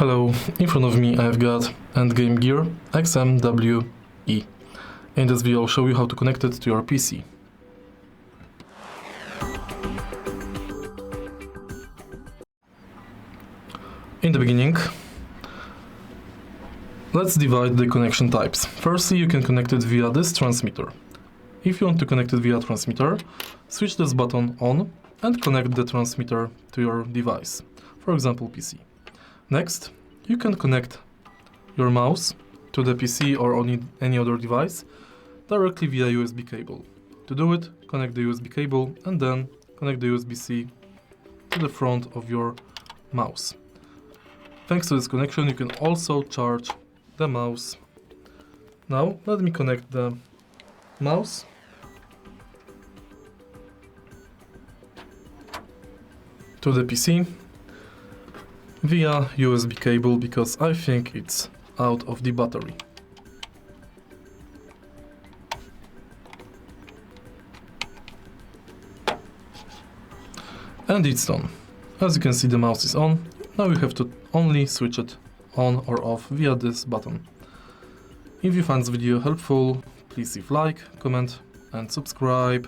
Hello, in front of me I've got Endgame Gear XM2we. In this video I'll show you how to connect it to your PC. In the beginning, let's divide the connection types. Firstly, you can connect it via this transmitter. If you want to connect it via transmitter, switch this button on and connect the transmitter to your device, for example PC. Next, you can connect your mouse to the PC or on any other device directly via USB cable. To do it, connect the USB cable and then connect the USB-C to the front of your mouse. Thanks to this connection, you can also charge the mouse. Now, let me connect the mouse to the PC via USB cable because I think it's out of the battery. And it's done. As you can see, the mouse is on. Now you have to only switch it on or off via this button. If you find this video helpful, please leave like, comment and subscribe.